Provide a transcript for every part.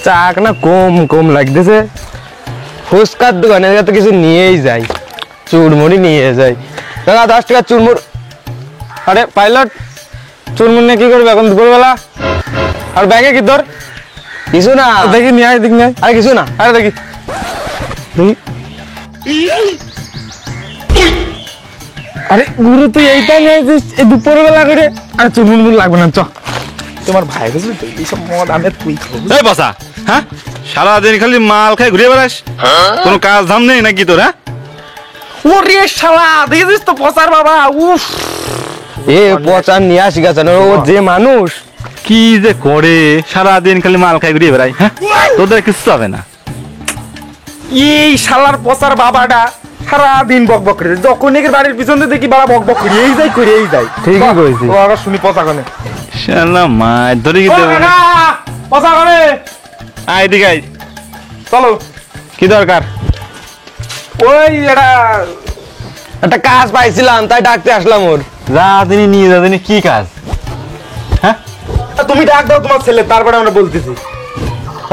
চাক না কম কম লাগতেছে। ফুচকার দোকানে তো কিছু নিয়েই যাই, চুরমুড়ি নিয়ে যাই। দাদা 10 টাকা চুরমুড়। আরে পাইলট, চুরমুড় নিয়ে কি করবে এখন দুপুরবেলা? আর ব্যাগে কি তোর? কিছু না, দেখি নিয়ে আয়, দিক নিয়ে আয়। আরে কিছু না, আরে দেখি আরে গুরু তুই এইটা নিয়ে আসিস এই দুপুরবেলা করে? আরে চুরমুড় লাগবে না, চ। তোমার ভাই বুঝলি তো এইসব মদ আমি তুই খাবো। এই বসা, হ্যাঁ সারাদিন খালি মাল খাই ঘুরে বেড়াস, কোনো কাজ ধাম নেই নাকি তোর? হ্যাঁ ওরে শালা দেখেছিস তো পচার বাবা, উফ। এ পচা নিয়ে আসি গেছে ও যে মানুষ কি যে করে, সারাদিন খালি মাল খাই ঘুরে বেড়াই। হ্যাঁ তোদের কিছু হবে না। এই শালার পচার বাবাটা সারাদিন বক বক করে, যখন এর বাড়ির পিছনে দেখি বাবা বক বক করে এই যাই করে এই যাই। ঠিকই কইছি। ও আবার শুনি পচা কনে শালা মাছ ধরে কি দেবো? পচা কনে আয় দিকে আয়। চলো। কি দরকার? ওই একটা কাজ পাইছিলাম তাই ডাকতে আসলাম। ওর যা দিনই নিয়ে যা দিনই কি কাজ? হ্যাঁ তুমি ডাক দাও তোমার ছেলে, তারপরে আমরা বলতেছি।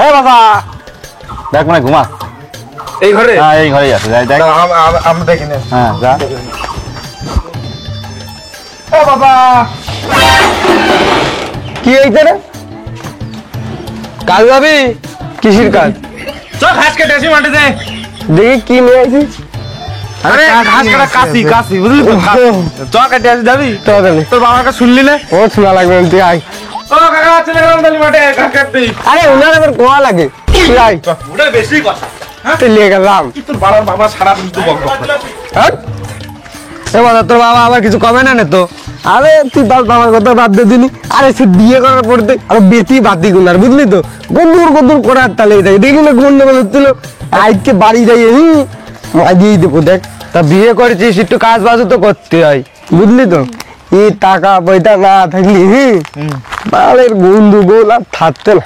এই বাবা দেখ মানে ঘুমা। এই ঘরে? হ্যাঁ এই ঘরেই আছে, যাই দেখ। আমরা দেখে নেই। হ্যাঁ যা। ও বাবা কি হয়েছে রে? কাজ যাবি? কিসির কাজ? চল ঘাস কেটে আসি মাটিতে। দেখি কি নিয়ে আইছিস। আরে ঘাস কাটা কাশি কাশি বুঝলি তো? চল কেটে আসি যাবি? তোর বাবার কাছে শুনলি না? ও শোনা লাগবে না, তুই আয়। ও কাকা চলে গেলাম তাহলে মাঠে ঘাস কাটতে। আরে ওনার আবার কোয়া লাগে, তুই আয়। ওটা বেশি কথা। তুই নিয়ে গেলাম। তোর বাবার বাবা সারাদিন তো বক বক করে। হ্যাঁ? এ বাবা, তোর বাবা আবার কিছু কমে না তো? আরে তুই তার বাবার কথা বাদ দিয়ে দিনি। আরে সে বিয়ে করার পড়তে আরো বেশি বাতি গুনার, বুঝলি তো? গদুর গদুর করার তালে যায়, দেখি না গন্ডগোল হচ্ছিল। আজকে বাড়ি যাই দিয়েই দেবো। দেখ তা বিয়ে করেছিস, একটু কাজ বাজও তো করতে হয়, বুঝলি তো? এই টাকা পয়সা না থাকলি বালের বন্ধু গোল আর থাকতে না।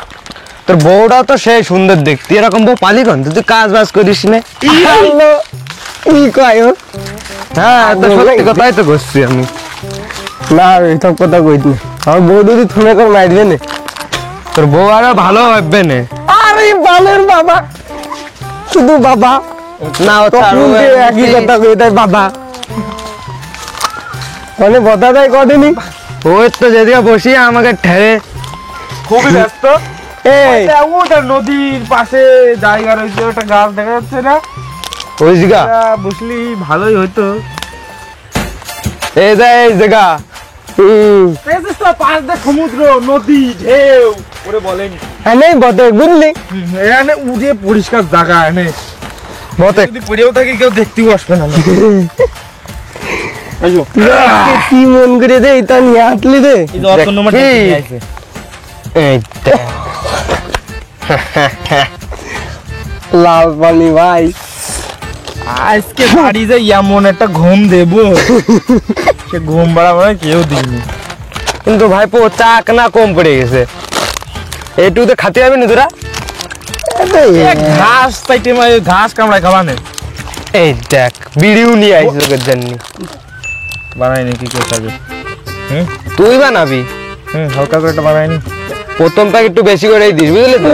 তোর বউটাও তো সেই সুন্দর দেখতে, এরকম বউ পালি কন? তুই কাজ বাজ করিস না। কি কয় ও? হ্যাঁ তো সত্যি কথাই তো করছি আমি। না এইসব কথা কইতি না, আমার বউ যদি থমে করে মারবে না। তোর বউ আরো ভালো ভাববে না। আরে বালের বাবা, শুধু বাবা না, একই কথা কই তাই বাবা মানে বতা দেয় কদিনই। ওই তো যেদিকে বসি আমাকে ঠেলে খুবই ব্যস্ত। এই ওটা নদীর পাশে জায়গা রয়েছে, ওটা গাছ দেখা যাচ্ছে না? ওই জায়গা বুঝলি ভালোই হইতো। এই যে এই জায়গা পাশ দিয়ে সমুদ্র নদী ঢেউ ওরে বলেন। হ্যাঁ নেই বটে, বুঝলি? এখানে উঠে পরিষ্কার জায়গা এনে বটে। যদি পড়েও থাকি কেউ দেখতেও আসবে না। কি মন করে দে এটা নিয়ে আসলি রে? লাল পানি ভাই, আজকে বাড়ি যে এমন একটা ঘুম দেবো, সে ঘুম বাড়াবো কেউ দিইনি। কিন্তু ভাইপো চাক না কম পড়ে গেছে, এইটুকু তো খাতে হবে না তোরা? ঘাস চাইতে ঘাস কামড়ায় খাওয়া নেই। এই দেখ বিড়িও নিয়ে আইস লোকের জন্য। বানাইনি কি করতে হবে? তুই বানাবি? হালকা করে একটা বানাইনি। প্রথম প্যাক একটু বেশি করেই দিস, বুঝলি তো?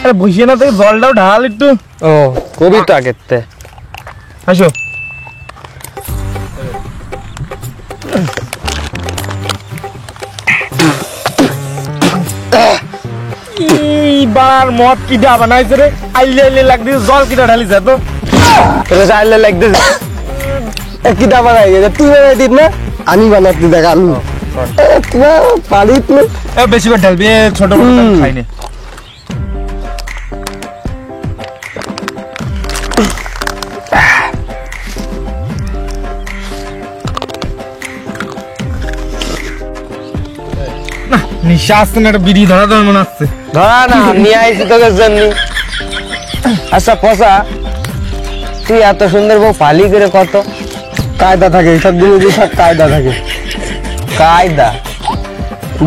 আরে বসিয়ে না থেকে জলটাও ঢাল একটু। ও কবি তো আগের তে। আসো। এইবার মদ কিটা বানাইছে রে? আইলে আইলে লাগবে জল কিটা ঢালিস তো? চাইলে লাগতে কিতা বানাই গেছে, তুই বানাই দিস না? আমি বানাচ্ছি, দেখ আমি পারিস না। বেশি বার ঢালবি, ছোট বড় খাই না। নিঃশ্বাস না, একটা বিড়ি ধরা ধরা মনে হচ্ছে। ধরা না, নিয়ে আইসি তোকে জন্য। আচ্ছা পচা, তুই এত সুন্দর বউ পালি করে কত কায়দা থাকে, এইসব জিনিস সব কায়দা থাকে। কায়দা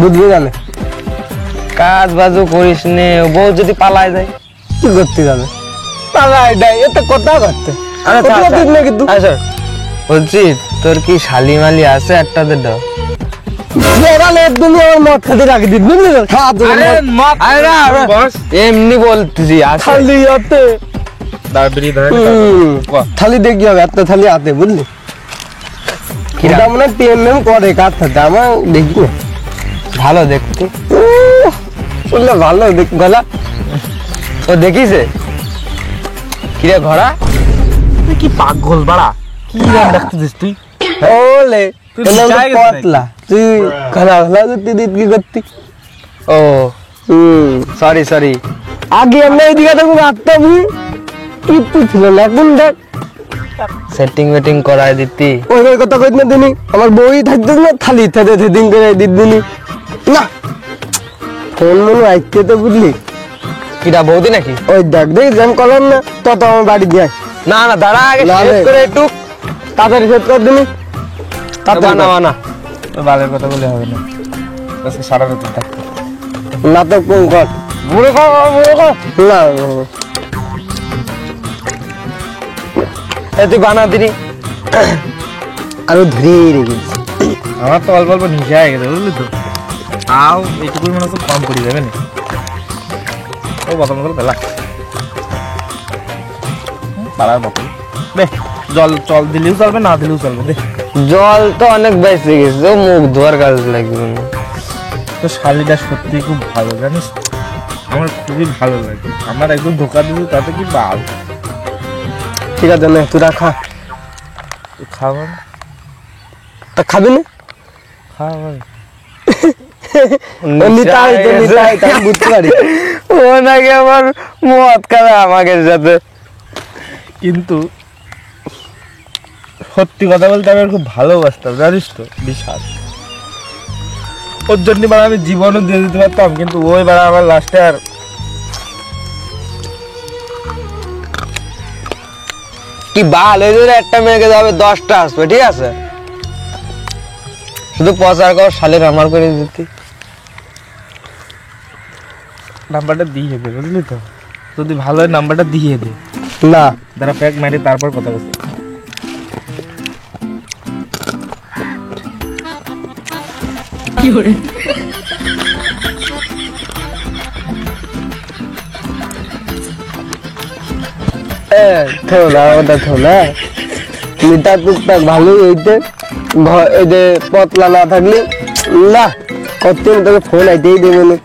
বুঝবি জানে? কাজ বাজু করিস নে, বউ যদি পালায় যায় কি করতে যাবে? পালায় দেয়, এত কথা করতে। কিন্তু বলছি তোর কি শালিমালি আছে একটাতে দাও একদমই আমার মদ খাতে রাখি দিন বুঝলি তো এমনি বলতেছি খালি হাতে থালি দেখি হবে একটা থালি হাতে বুঝলি এটা মনে হয় টেম করে কার থাকে আমার দেখি না ভালো দেখতে বললে ভালো দেখ গলা ও দেখিছে কিরে ঘোড়া কি পাগল বাড়া কি গান দেখতেছিস তুই ওলে তুই বিছায় গেছিস পতলা তুই ঘোড়া ঘোড়া করতে দিত কি করতি ও সরি সরি আগে আমরা এইদিকে তো রাখতাম কিচ্ছু ছিল না এখন দেখ সেটিং ওয়েটিং করাই দিতি ওই কথা কইত না দিনি আমার বই থাকতো না থালি থাতে সেটিং করে দিত দিনি না ফোন মনে আইতে তো বুঝলি কিটা বৌদি নাকি ওই দেখ দেখ জ্যাম করলাম না তত আমার বাড়ি যায় না না দাঁড়া আগে শেষ করে একটু তাড়াতাড়ি শেষ কর দিনি তাড়াতাড়ি না না বালের কথা বলে হবে না আজকে সারা রাত থাকতে না তো কোন কর বুড়ো কর না তুই বানা দিনি আরো ধীরে রেখেছি আমার তো অল্প অল্প নিচে হয়ে গেছে বুঝলি তো আও এইটুকুই মনে হচ্ছে কম পড়ে যাবে না ও বোতল বোতল ফেলা পাড়ার বোতল দে জল জল দিলেও চলবে না দিলেও চলবে দে জল তো অনেক বেশি গেছে ও মুখ ধোয়ার কাজ লাগবে না তো শালিটা সত্যি খুব ভালো জানিস আমার খুবই ভালো লাগে আমার একদম ধোকা দিল তাতে কি বাল ঠিক আছে না তুই খা খাবার তা খাবি না খাবার নিতাই তো নিতাই তাই বুঝতে পারি ও নাকি আমার মদ খাবে আমাকে সাথে কিন্তু সত্যি কথা বলতে আমি ওর খুব ভালোবাসতাম জানিস তো বিশাল ওর জন্য এবার আমি জীবনও দিয়ে দিতে পারতাম কিন্তু ওই বার আমার লাস্টে আর কি বাল ওই জন্য একটা মেয়েকে যাবে 10টা আসবে ঠিক আছে শুধু পচার কর শালের আমার করে দিতি নাম্বারটা দিয়ে দে বুঝলি তো যদি ভালো হয় নাম্বারটা দিয়ে দে না তারা প্যাক মারি তারপর কথা বলছি থোলা ওটা থোলা মিটা টুকটাক ভালোই হইতে এই যে পতলা না থাকলে না কতদিন তোকে ফোন আইতেই দেবে না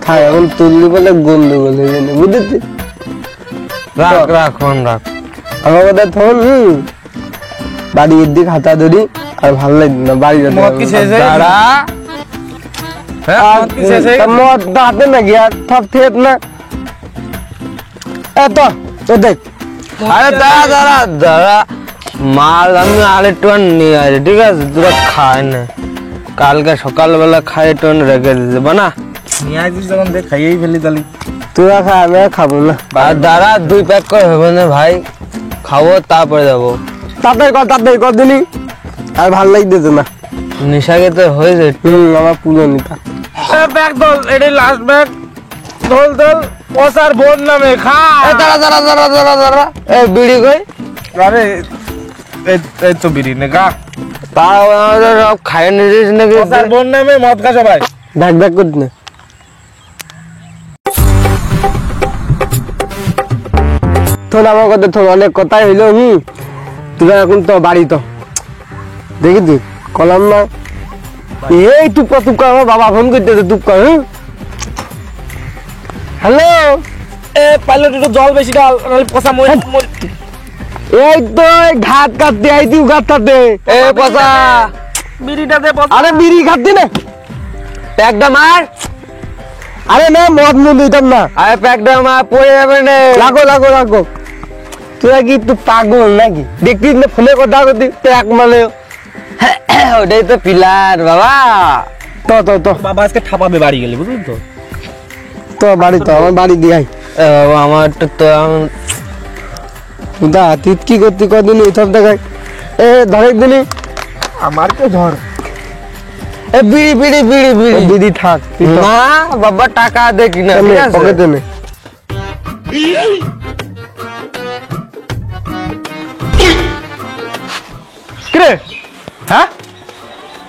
খাই এখন তুললি বলে গন্ডগোল হয়ে যাবে বুঝেছি রাখ রাখ ফোন রাখ আমার কথা ফোন বাড়ি দিক হাতা ধরি আর ভালো লাগবে না বাড়ি যেতে মদ কি শেষ হয়ে গেছে? দাঁড়া মদ কি শেষ হয়ে গেছে? মদ হাতে নাকি আর থপ থেপ না এত তো দেখ আরে দাঁড়া দাঁড়া দাঁড়া মাল আমি আরেকটু নিয়ে আসি ঠিক আছে তোরা খায় না কালকে সকালবেলা খাই একটু রেখে দিতে বানা নিয়ে আসিস যখন দেখ খাইয়েই ফেলি তাহলে তোরা খা আমি আর খাবো না আর দাঁড়া 2 প্যাক করে হবে না ভাই খাবো তারপরে যাবো তাড়াতাড়ি কর দিনি আর ভাল লাগতেছে না নেশা খেতে হয়েছে আমার পুরো নিতা ব্যাগ দল এটাই লাস্ট ব্যাগ দল দল পসার বোন নামে খা দাঁড়া দাঁড়া দাঁড়া দাঁড়া দাঁড়া এ বিড়ি কই আরে এই তো বিড়ি নে খা তাও আমাদের সব খাই নিয়েছিস নাকি পসার বোন নামে মদ খা সবাই ব্যাগ ব্যাগ করতে না তোর আমার কথা তোর অনেক কথাই হইলো তোরা এখন তো বাড়ি তো দেখি তুই কলাম না এই টুপকা টুপকা আমার বাবা ফোন করতেছে টুপকা হ্যালো এ পাইলট একটু জল বেশি ডাল নাহলে পচা এই তো ঘাট কাটতে আইতি ঘাটটাতে এ পচা বিড়িটা দে আরে বিড়ি খাচ্ছি না প্যাকটা মার আরে না মদ মুদ দিতাম না আরে প্যাকটা মার পড়ে যাবে না লাগো লাগো লাগো তোরা কি একটু পাগল নাকি দেখতিস না ফোনে কথা করতি প্যাক মানে ওটাই তো পিলার বাবা তো তো তো বাবা আজকে ঠাপাবে বাড়ি গেলে বুঝলি তো তো বাড়ি তো আমার বাড়ি দিয়াই বাবা আমার তো দা তুই কি করতি কদিন এইসব দেখায় এ ধরে দিলি আমার কে ধর এ বিড়ি বিড়ি বিড়ি বিড়ি বিড়ি থাক না বাবা টাকা দে কিনা পকেটে নে রে হ্যাঁ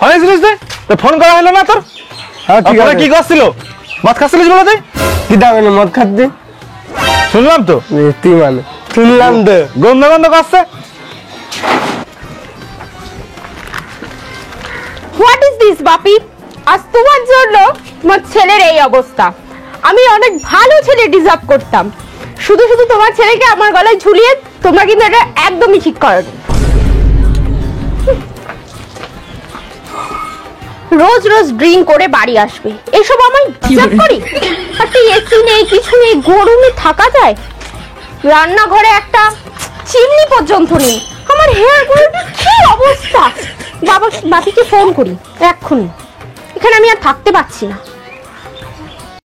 হয়েছিলিস রে তো ফোন করা হলো না তোর হ্যাঁ ঠিক তোরা আছে কি করছিল মদ খাচ্ছিলিস বলে তুই কি দাবে না মদ খাচ্ছি শুনলাম তো তুই মানে শুনলাম তো গন্ধ গন্ধ করছে হোয়াট ইজ দিস বাপি? আজ তোমার জন্য তোমার ছেলের এই অবস্থা। আমি অনেক ভালো ছেলে ডিজার্ভ করতাম, শুধু শুধু তোমার ছেলেকে আমার গলায় ঝুলিয়ে তোমরা কিন্তু এটা একদমই ঠিক করোনি। রোজ রোজ ড্রিঙ্ক করে বাড়ি আসবে, এসব আমি ডিজার্ভ করি? একটা এসি নেই, কিছু নেই, গরমে থাকা যায়? রান্নাঘরে একটা চিমনি পর্যন্ত নেই। আমার হেয়ার গুলোর কি অবস্থা! বাবাকে ফোন করি এক্ষুনি, এখানে আমি আর থাকতে পারছি না।